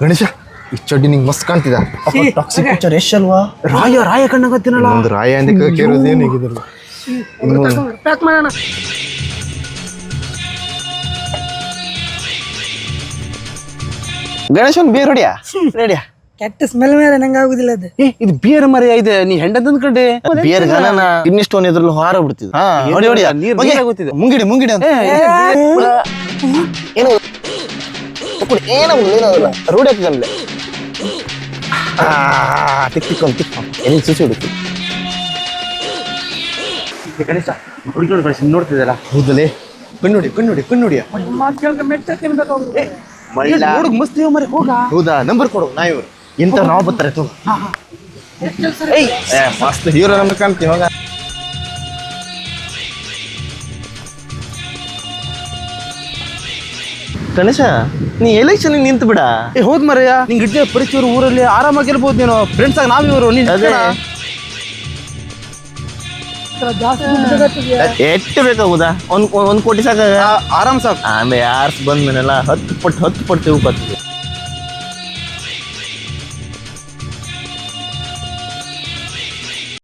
ಗಣೇಶ ಈ ಚಡ್ಡಿ ನಿಂಗೆ ಮಸ್ತ್ ಕಾಣ್ತಿದ ಟಾಕ್ಸಿಕ್ ಪಿಕ್ಚರ್ ಯಶ್ ಅಲ್ವಾ? ರಾಯ ಕಣ್ಣಾಗತ್ತಿನಲ್ಲ. ಒಂದು ರಾಯ ಅಂತ ಕೇಳೋದೇನು ಹೇಗಿದ್ರಲ್ಲ ಪ್ಯಾಕ್ ಮಾಡೋಣ. ಗಣೇಶನ್ ಬೇರ್ ಹೊಡಿಯಾ ರೆಡಿಯಾ? ಕೆಟ್ಟ ಸ್ಮೆಲ್ ಮೇಲೆ ನಂಗೆ ಆಗುದಿಲ್ಲ ಅದು. ಇದು ಬಿಯರ್ ಮರಿ ಇದೆ, ನೀ ಹೆಂಡ ತಂದ್ಕೊಂಡೆ. ಬಿಯರ್ ಗಣನ ಇನ್ನಿಷ್ಟೊಂದು ಎದ್ರಲ್ಲಿ ಹಾರ ಬಿಡ್ತಿದ್ದ. ಹೊಡಿ ಹೊಡಿಯಾ ನೀರ್ ಆಗುತ್ತಿದೆ. ಮುಂಗಿಡಿ ಅಂತ ಏನು ರೂಢಿ ಹಾಕಂದ್ಲೆ ತಿಕ್ಕೊಂಡು ಏನೇನು ಸುಸಿ ಹುಡುಕಿ ಗಣೇಶ ಹುಡುಗಿ ಗಣೇಶ ನೋಡ್ತಿದ್ದಲ್ಲ. ಹೌದಲೇ ಕಣ್ಣುಡಿಯ ಹುಡುಗ ಮಸ್ತ್ ಮರಿ ಹೋಗ. ಹೌದಾ ನಂಬರ್ ಕೊಡು ನಾ ಇವ್ರು ಇಂಥ ನಾವು ಬರ್ತಾರೆ ತಗೋ. ಮಸ್ತ್ ಹೀರೋ ನಮ್ಗೆ ಕಾಣ್ತೀವಿ ಹೋಗ. ಗಣೇಶ ನೀ ಎಲೆಕ್ಷನ್ ನಿಂತು ಬಿಡ. ಹೋದ್ ಮರಯ್ಯ, ನಿಂಗೆ ಇಡ್ಲಿ ಪರಿಚಯ ಊರಲ್ಲಿ ಆರಾಮಾಗಿರ್ಬೋದು ನೀನು. ಫ್ರೆಂಡ್ಸ್ ಆಗಿ ನಾವಿವರು ನೀನ್ ಅದೇ ಜಾಸ್ತಿ ದುಡ್ಡು ಬೇಕಾಗ್ತದೆ. ಎಷ್ಟು ಬೇಕಾಗುದಾ? ಒಂದ್ ಕೋಟಿ ಸಾಕ? ಆರಾಮ್ ಸಾಕು. ಆಮೇಲೆ ಯಾರ್ಸ್ ಬಂದ್ಮೇಲೆಲ್ಲ 10 ಪಟ್ಟು ತಿಳ್ಕೊತೀವಿ.